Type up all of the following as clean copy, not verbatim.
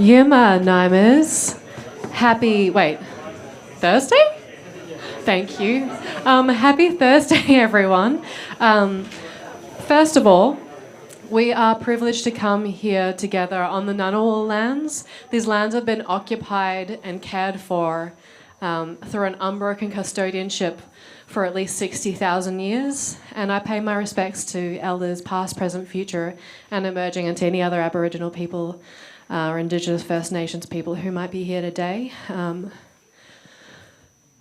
Yuma Nimers. Happy, Thursday? Thank you. Happy Thursday, everyone. First of all, we are privileged to come here together on the Ngunnawal lands. These lands have been occupied and cared for through an unbroken custodianship for at least 60,000 years, and I pay my respects to elders past, present, future, and emerging, and to any other Aboriginal people or Indigenous First Nations people who might be here today.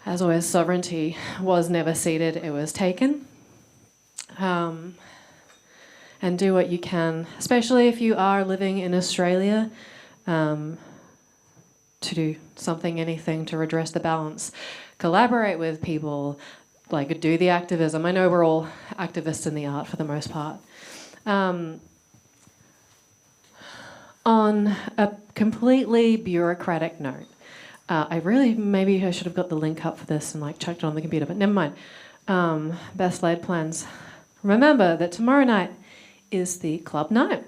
As always, sovereignty was never ceded, it was taken. And do what you can, especially if you are living in Australia, to do something, anything to redress the balance. Collaborate with people, do the activism. I know we're all activists in the art for the most part. On a completely bureaucratic note, maybe I should have got the link up for this and chucked it on the computer, but never mind. Best laid plans. Remember that tomorrow night is the club night,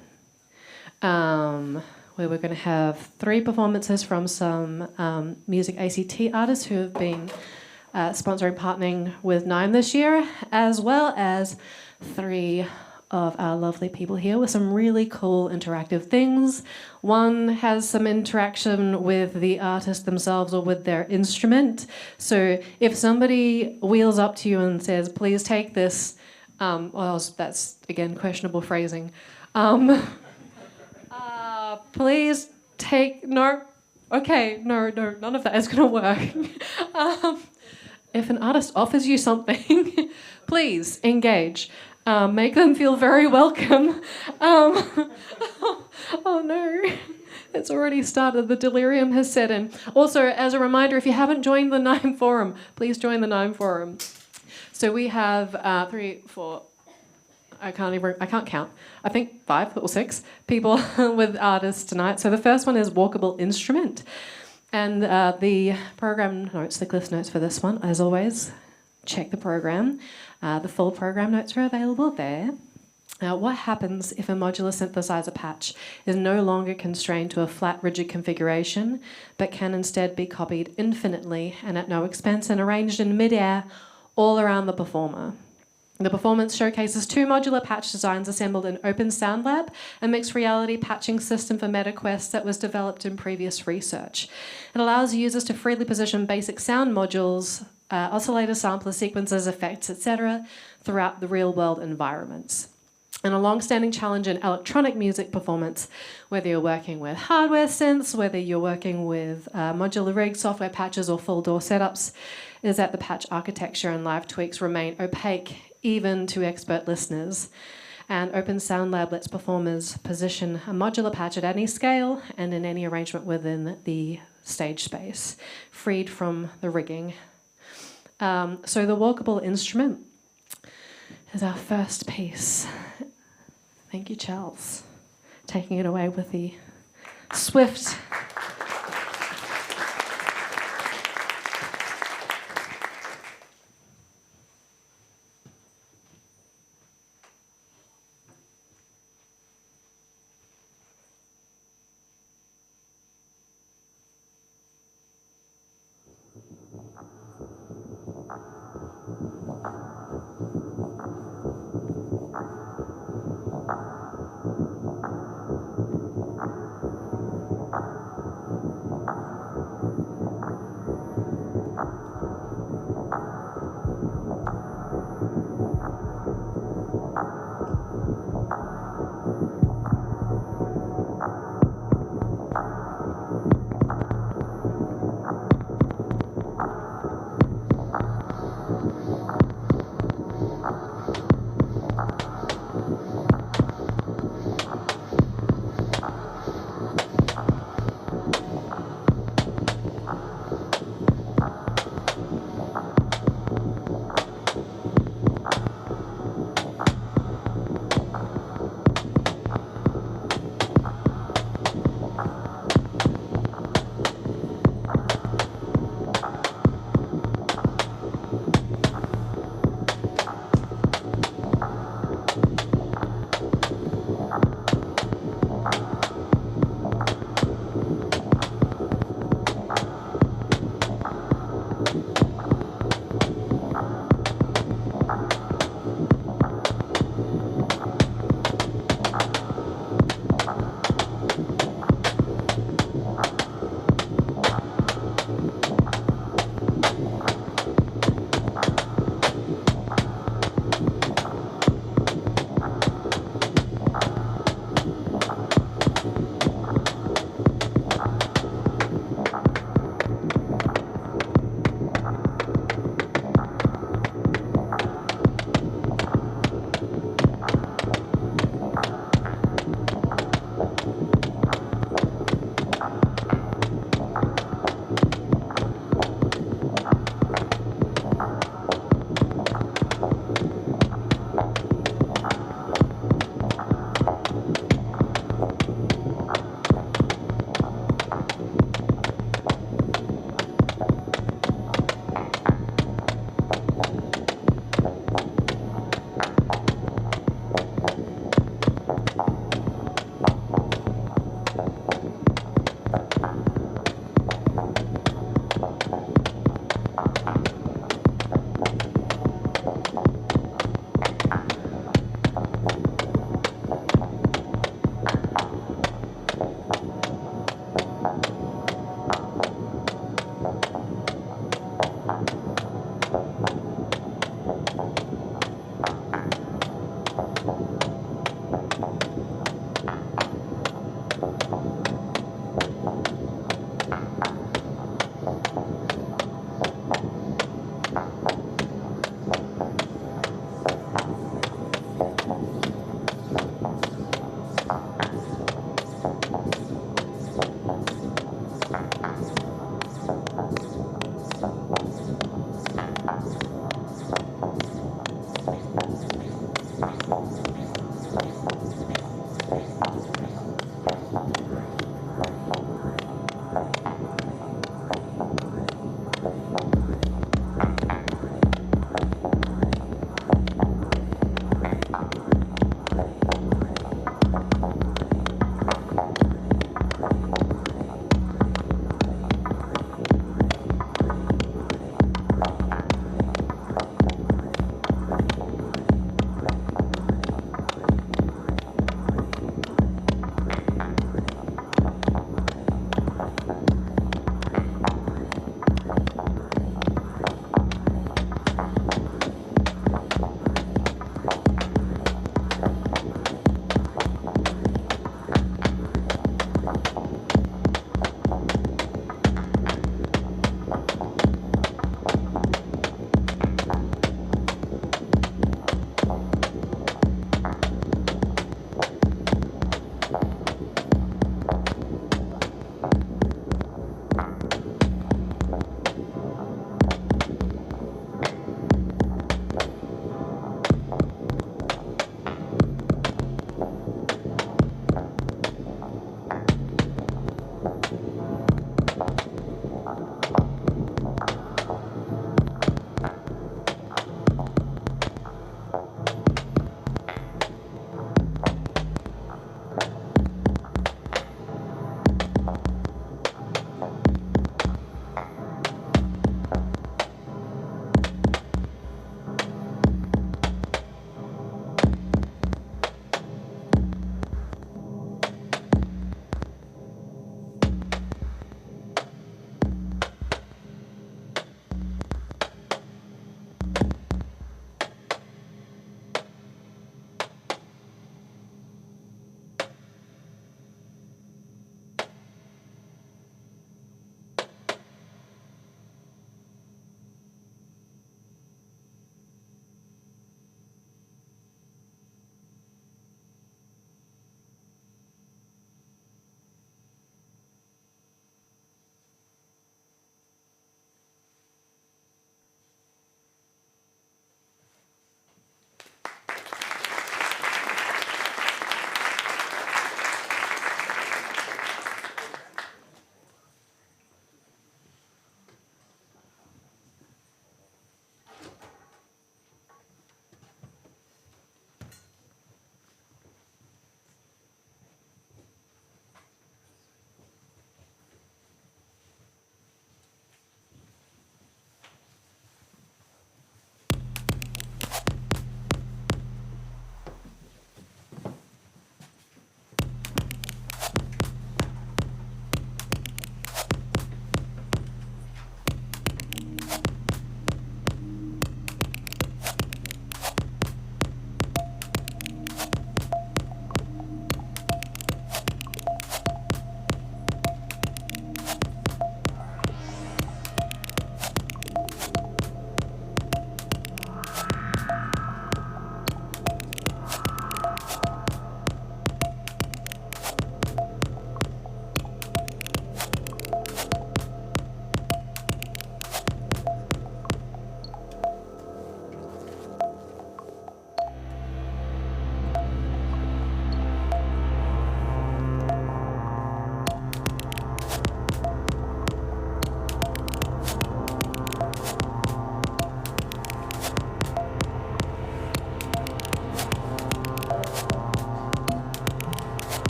where we're going to have 3 performances from some music ACT artists who have been sponsoring, partnering with NIME this year, as well as 3 of our lovely people here with some really cool interactive things. One has some interaction with the artist themselves or with their instrument. So if somebody wheels up to you and says, please take this, that's again questionable phrasing. Please take, no, none of that is gonna work. If an artist offers you something, please engage. Make them feel very welcome. Oh no, it's already started. The delirium has set in. Also, as a reminder, if you haven't joined the NIME forum, please join the NIME forum. So we have 3, 4, I can't count. I think 5 or 6 people with artists tonight. So the first one is Walkable Instrument. And the program notes, the Cliff Notes for this one, as always, check the program. The full program notes are available there. What happens if a modular synthesizer patch is no longer constrained to a flat, rigid configuration, but can instead be copied infinitely and at no expense and arranged in mid-air all around the performer? The performance showcases 2 modular patch designs assembled in OpenSoundLab, a mixed reality patching system for MetaQuest that was developed in previous research. It allows users to freely position basic sound modules, oscillator sampler sequences, effects, etc. throughout the real-world environments. And a long-standing challenge in electronic music performance, whether you're working with hardware synths, whether you're working with modular rigs, software patches, or full DAW setups, is that the patch architecture and live tweaks remain opaque, even to expert listeners. And OpenSoundLab lets performers position a modular patch at any scale and in any arrangement within the stage space, freed from the rigging. So the Walkable Instrument is our first piece. Thank you, Charles. Taking it away with the swift...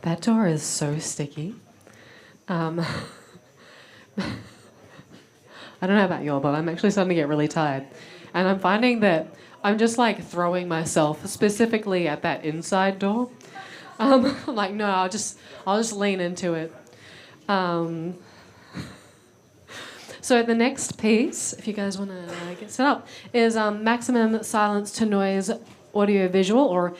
That door is so sticky. I don't know about you all, but I'm actually starting to get really tired. And I'm finding that I'm just like throwing myself specifically at that inside door. I'm like, no, I'll just lean into it. So the next piece, if you guys want to get set up, is maximum silence to noise audiovisual, or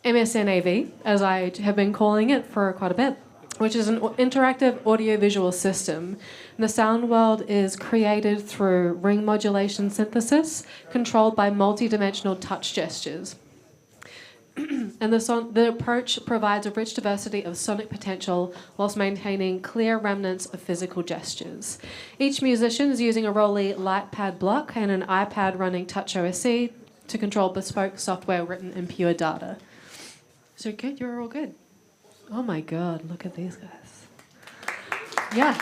MSNAV, as I have been calling it for quite a bit, which is an interactive audiovisual system. The sound world is created through ring modulation synthesis, controlled by multi-dimensional touch gestures. And the approach provides a rich diversity of sonic potential whilst maintaining clear remnants of physical gestures. Each musician is using a Rolly LightPad block and an iPad running TouchOSC to control bespoke software written in pure data. So good, you're all good. Oh my God, look at these guys. Yeah.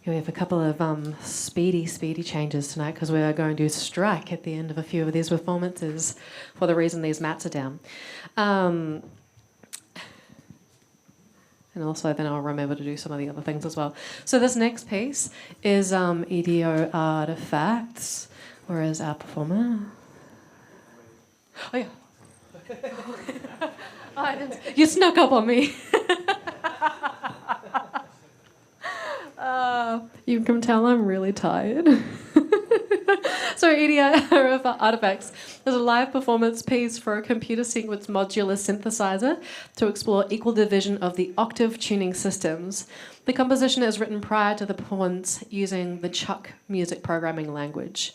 We have a couple of speedy changes tonight because we are going to strike at the end of a few of these performances for the reason these mats are down. And also then I'll remember to do some of the other things as well. So this next piece is EDO Artifacts. Where is our performer? Oh, yeah. You snuck up on me. You can tell I'm really tired. So EDO Artifacts is a live performance piece for a computer sequence modular synthesizer to explore equal division of the octave tuning systems. The composition is written prior to the performance using the Chuck music programming language.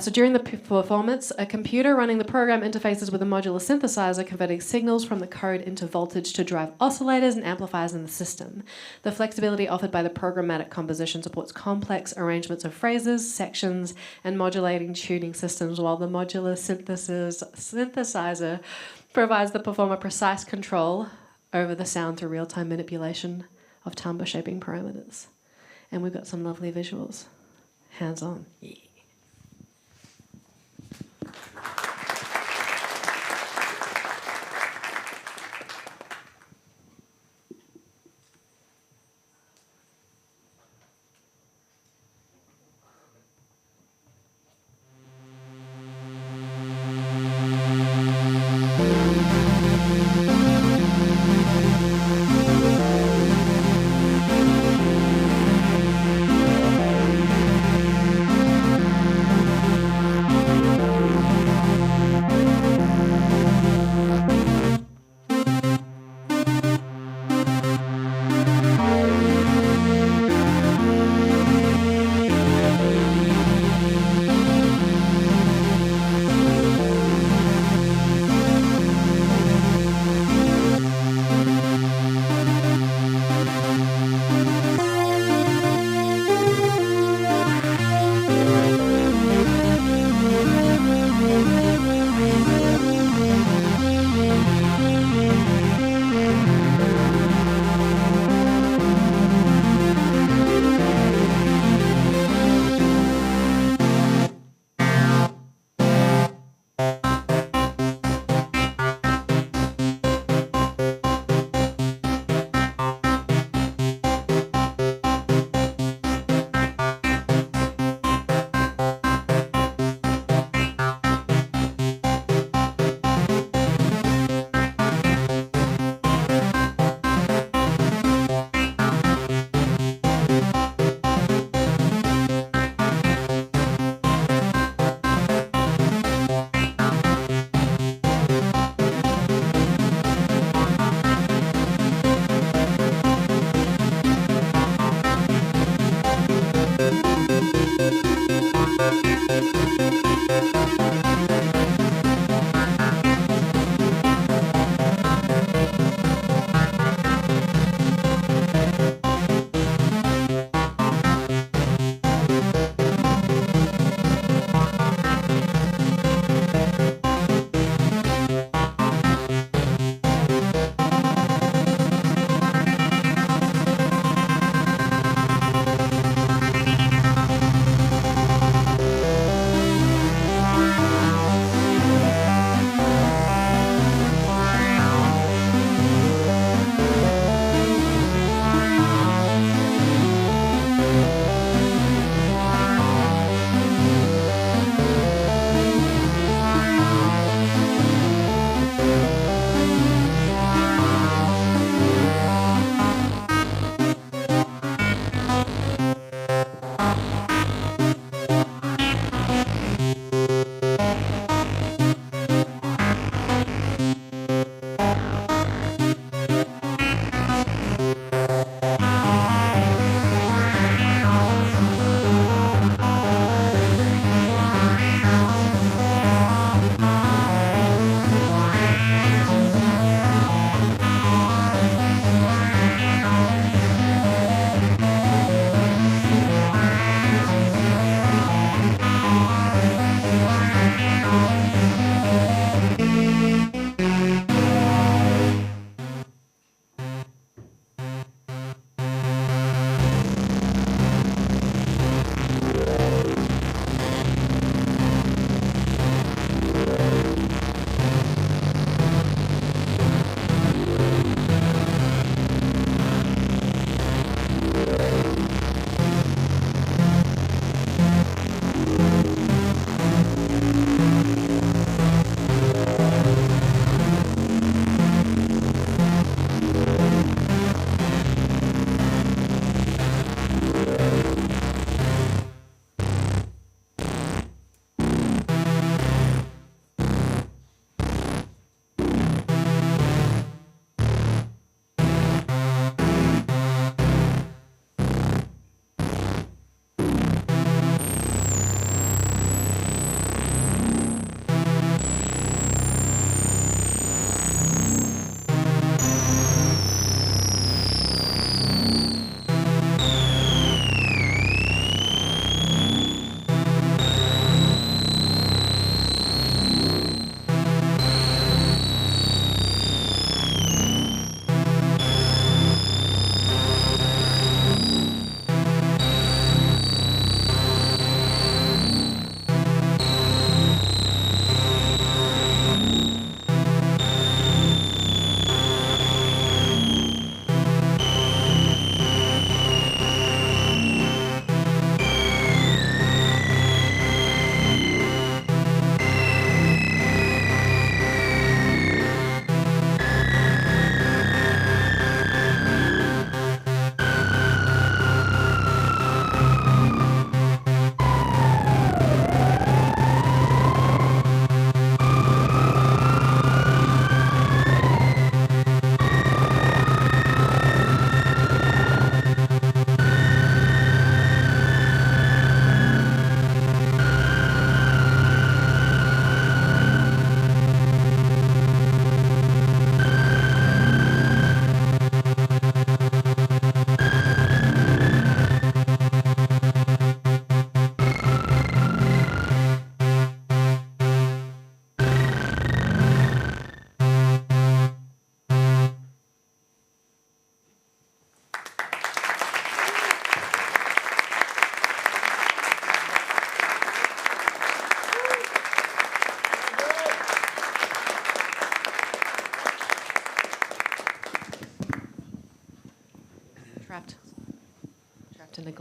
So during the performance, a computer running the program interfaces with a modular synthesizer, converting signals from the code into voltage to drive oscillators and amplifiers in the system. The flexibility offered by the programmatic composition supports complex arrangements of phrases, sections, and modulating tuning systems, while the modular synthesizer provides the performer precise control over the sound through real-time manipulation of timbre shaping parameters. And we've got some lovely visuals. Hands-on. Yeah.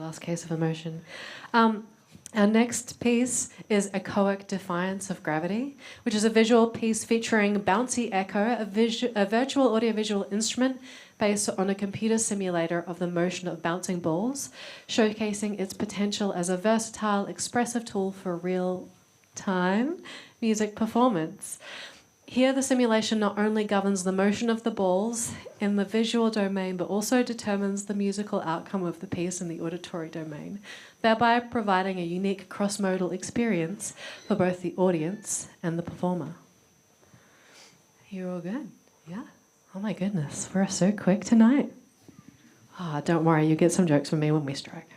last case of emotion. Our next piece is Echoic Defiance of Gravity, which is a visual piece featuring Bouncy Echo, a virtual audiovisual instrument based on a computer simulator of the motion of bouncing balls, showcasing its potential as a versatile, expressive tool for real-time music performance. Here, the simulation not only governs the motion of the balls in the visual domain, but also determines the musical outcome of the piece in the auditory domain, thereby providing a unique cross-modal experience for both the audience and the performer. You're all good? Yeah? Oh my goodness, we're so quick tonight. Ah, don't worry, you get some jokes from me when we strike.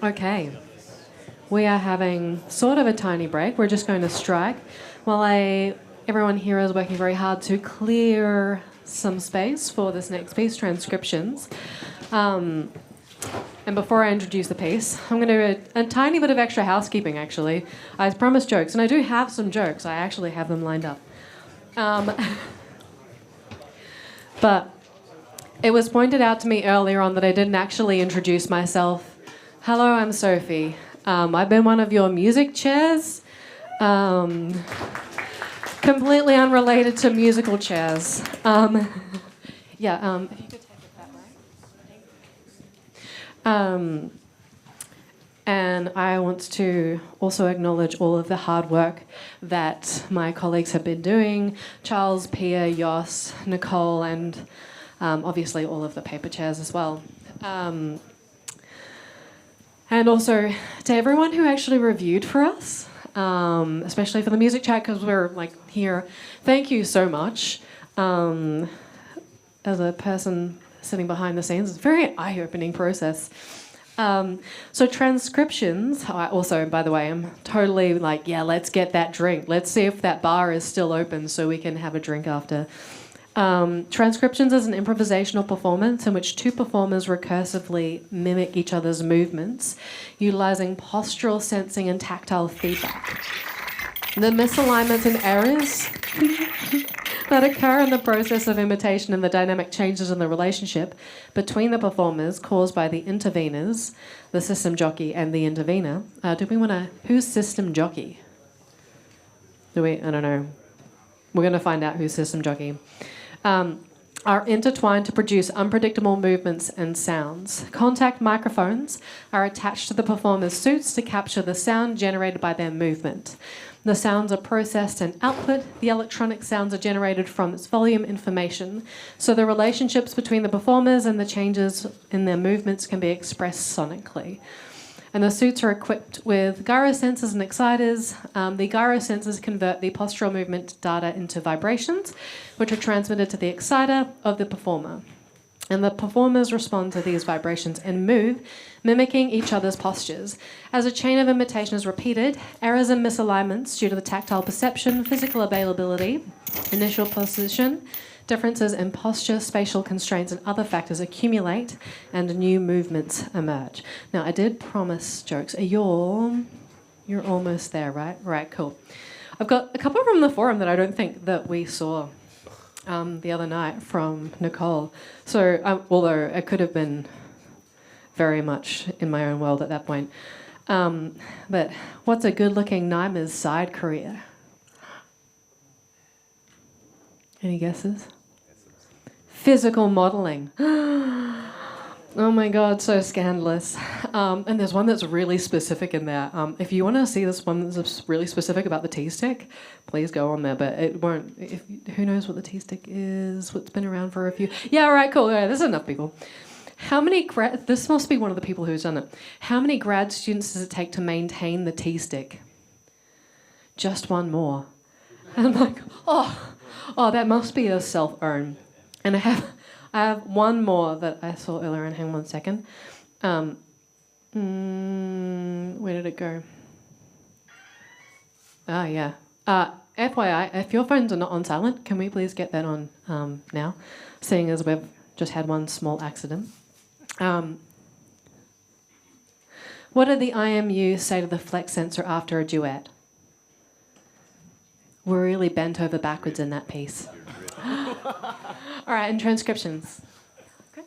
Okay, we are having sort of a tiny break. We're just going to strike while everyone here is working very hard to clear some space for this next piece, transcriptions. And before I introduce the piece, I'm going to do a tiny bit of extra housekeeping, actually. I promised jokes, and I do have some jokes. I actually have them lined up. But it was pointed out to me earlier on that I didn't actually introduce myself. Hello, I'm Sophie. I've been one of your music chairs. Completely unrelated to musical chairs. If you could take it that way. And I want to also acknowledge all of the hard work that my colleagues have been doing. Charles, Pia, Jos, Nicole, and obviously all of the paper chairs as well. And also to everyone who actually reviewed for us, especially for the music chat, because we're here. Thank you so much. As a person sitting behind the scenes, it's a very eye-opening process. So transcriptions, also, by the way, I'm totally let's get that drink. Let's see if that bar is still open so we can have a drink after. Transcriptions is an improvisational performance in which two performers recursively mimic each other's movements, utilizing postural sensing and tactile feedback. The misalignments and errors that occur in the process of imitation and the dynamic changes in the relationship between the performers caused by the interveners, the system jockey and the intervener. Who's system jockey? I don't know. We're going to find out who's system jockey. Are intertwined to produce unpredictable movements and sounds. Contact microphones are attached to the performer's suits to capture the sound generated by their movement. The sounds are processed and output. The electronic sounds are generated from its volume information. So the relationships between the performers and the changes in their movements can be expressed sonically. And the suits are equipped with gyro sensors and exciters. The gyro sensors convert the postural movement data into vibrations, which are transmitted to the exciter of the performer. And the performers respond to these vibrations and move, mimicking each other's postures. As a chain of imitation is repeated, errors and misalignments due to the tactile perception, physical availability, initial position, differences in posture, spatial constraints, and other factors accumulate, and new movements emerge. Now, I did promise jokes. You're almost there, right? Right, cool. I've got a couple from the forum that I don't think that we saw the other night from Nicole. So, although it could have been very much in my own world at that point. But what's a good-looking NIME's side career? Any guesses? Physical modelling. Oh my God, so scandalous. And there's one that's really specific in there. If you want to see this one that's really specific about the T-stick, please go on there. But it won't. Who knows what the T-stick is? What's been around for a few? Yeah, all right, cool. Yeah, there's enough people. How many this must be one of the people who's done it. How many grad students does it take to maintain the T-stick? Just one more. And I'm like, oh, that must be a self-earn. And I have one more that I saw earlier, and hang on 1 second. Where did it go? Ah, yeah. FYI, if your phones are not on silent, can we please get that on now? Seeing as we've just had one small accident. What did the IMU say to the flex sensor after a duet? We're really bent over backwards in that piece. All right, and transcriptions. Okay.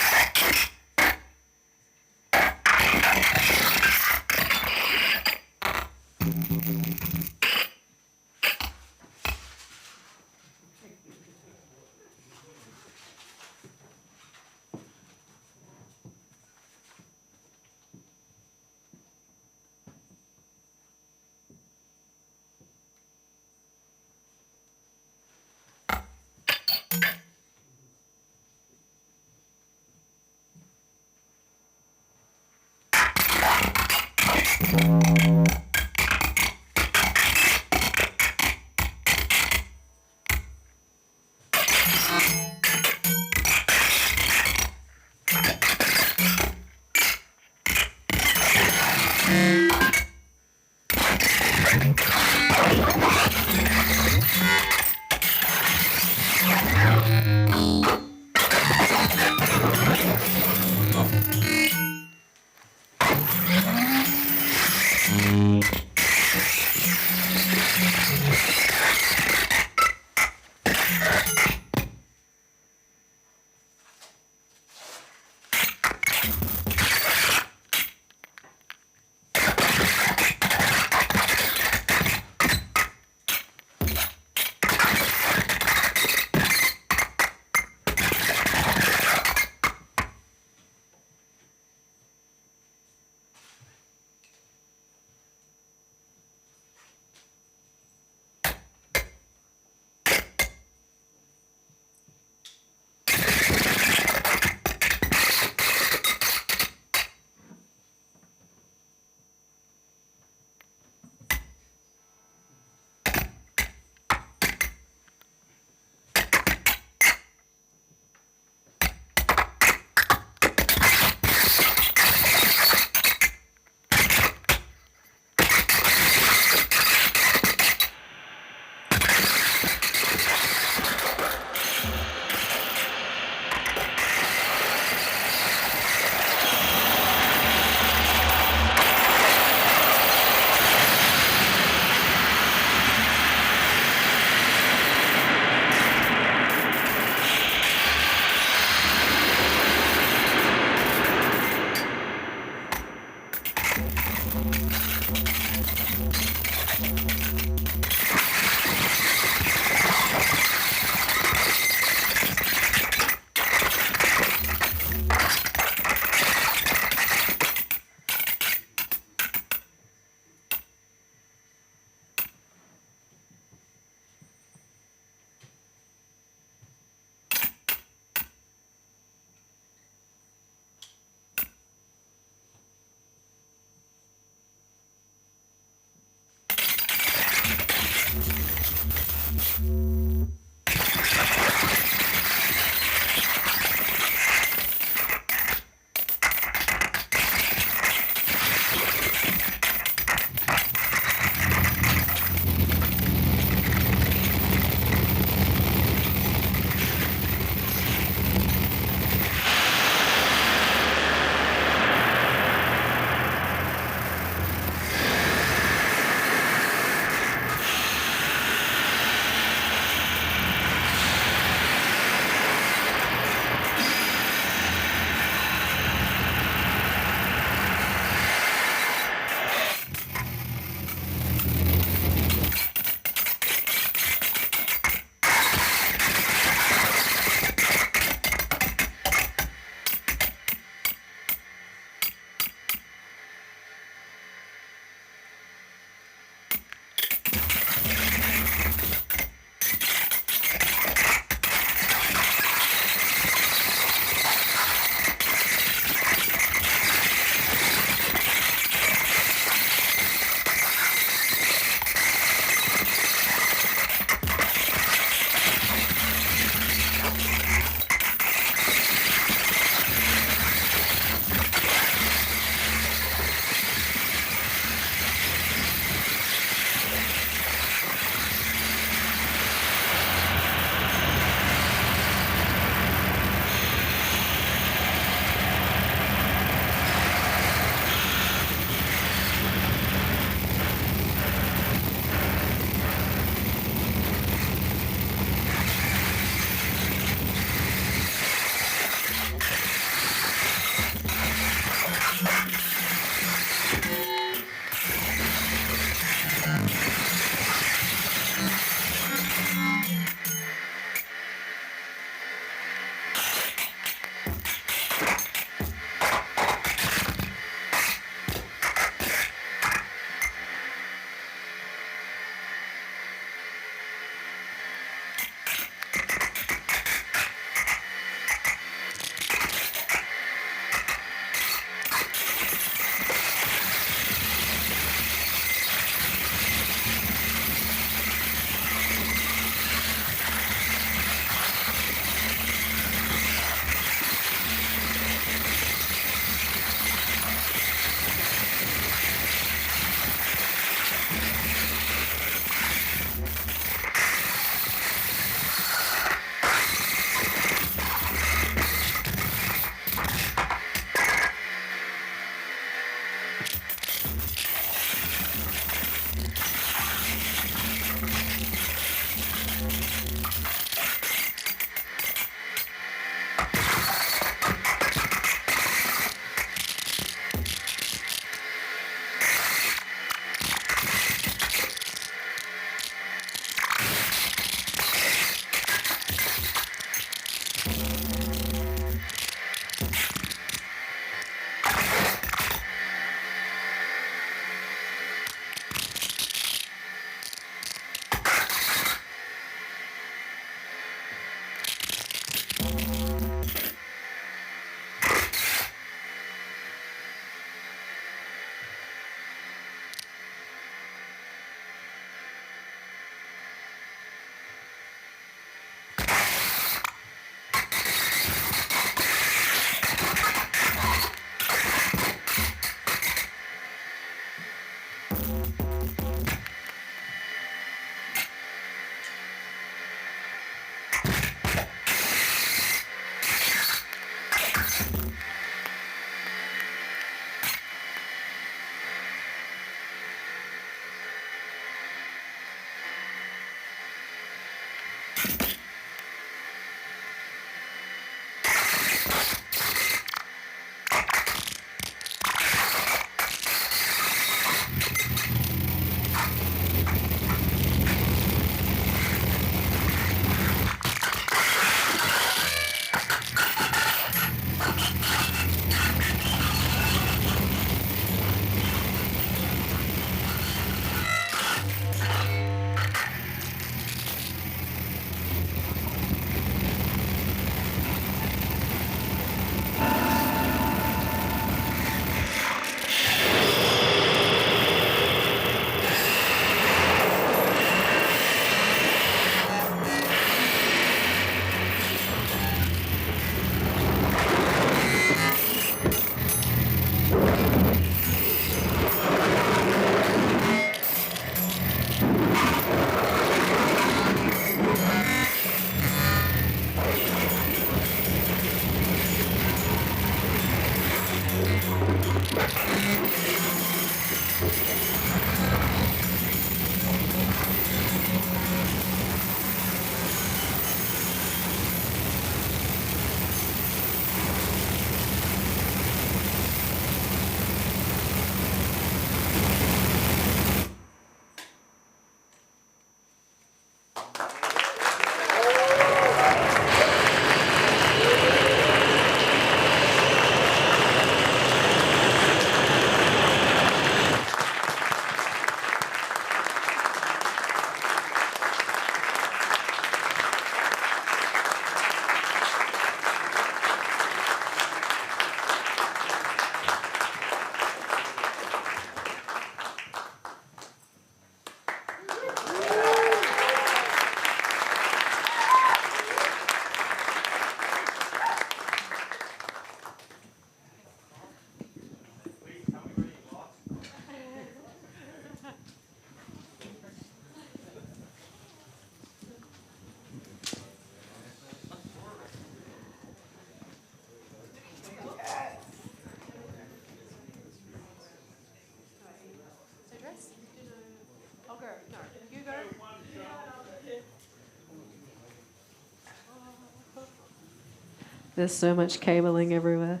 There's so much cabling everywhere.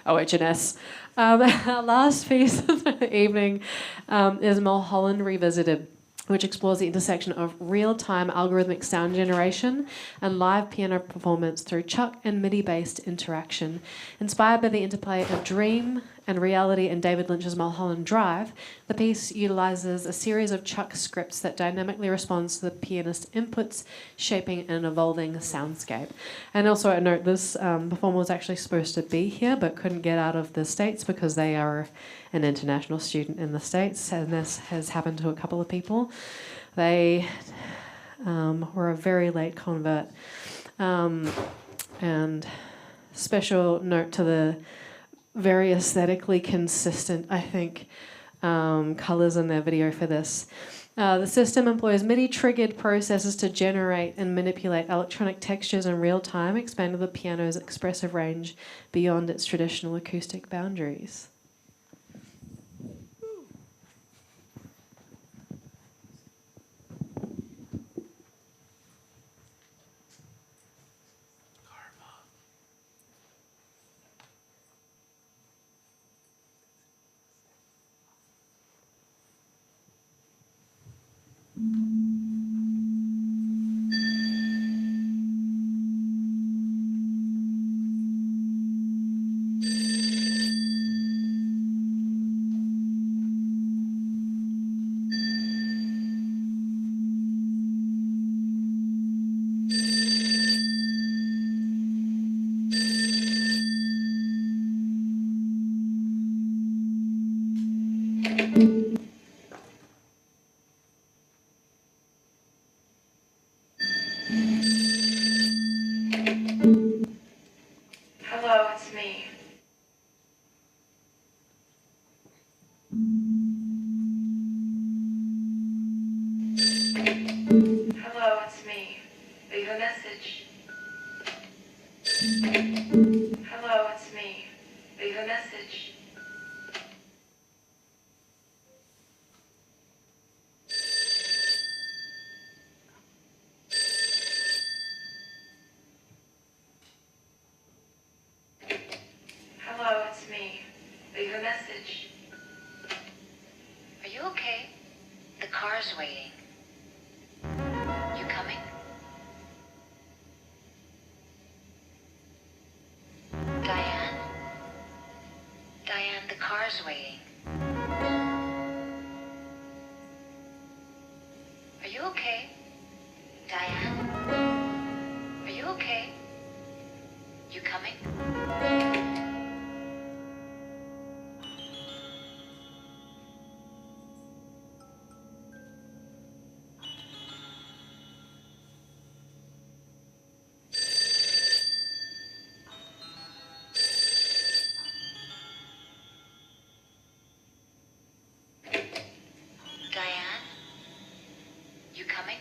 OHS. Our last piece of the evening is Mulholland Revisited, which explores the intersection of real-time algorithmic sound generation and live piano performance through Chuck and MIDI-based interaction. Inspired by the interplay of dream and reality in David Lynch's Mulholland Drive, the piece utilises a series of Chuck scripts that dynamically responds to the pianist's inputs, shaping an evolving soundscape. And also a note, this performer was actually supposed to be here but couldn't get out of the States because they are an international student in the States, and this has happened to a couple of people. They were a very late convert. And special note to the very aesthetically consistent, I think, colours in their video for this. The system employs MIDI-triggered processors to generate and manipulate electronic textures in real time, expanding the piano's expressive range beyond its traditional acoustic boundaries. Hello, it's me. Hello, it's me. Leave a message. Hello, it's me. Leave a message. Hello, it's me. Leave a message. Are you okay? The car's waiting. You coming? Diane? Diane, the car's waiting. Are you okay? Diane? Are you okay? You coming? Diane? You coming?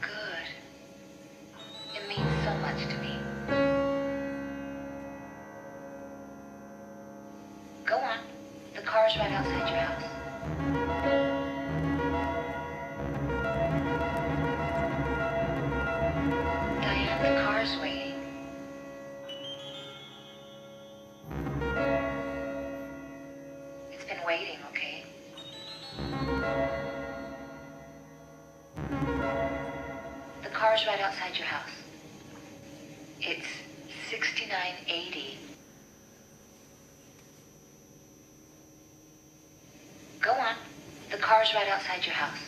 Good. It means so much to me. Go on. The car's right outside your house. Diane, the car's waiting. It's been waiting, okay? The car's right outside your house. It's 6980. Go on. The car's right outside your house.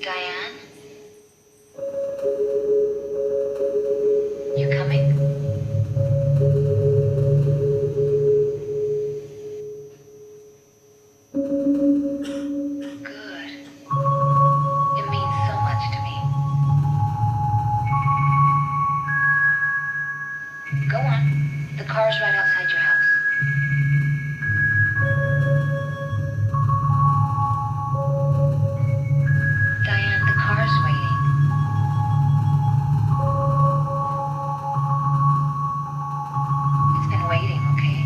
Diane? You coming? Good. It means so much to me. Go on. The car's right outside your house. Diane, the car's waiting. It's been waiting, okay?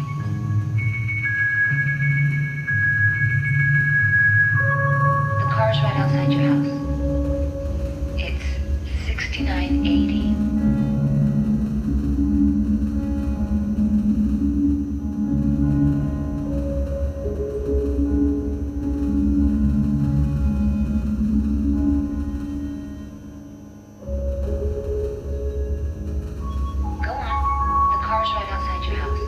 The car's right outside your house. It's 6980. Go on. The car's right outside your house.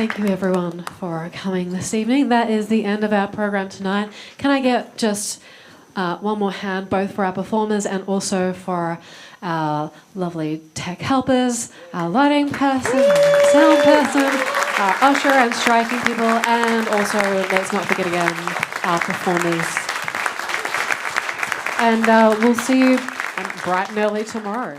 thank you everyone for coming this evening. That is the end of our program tonight. Can I get just one more hand, both for our performers and also for our lovely tech helpers, our lighting person, our sound person, our usher and striking people, and also, let's not forget again, our performers. And we'll see you bright and early tomorrow.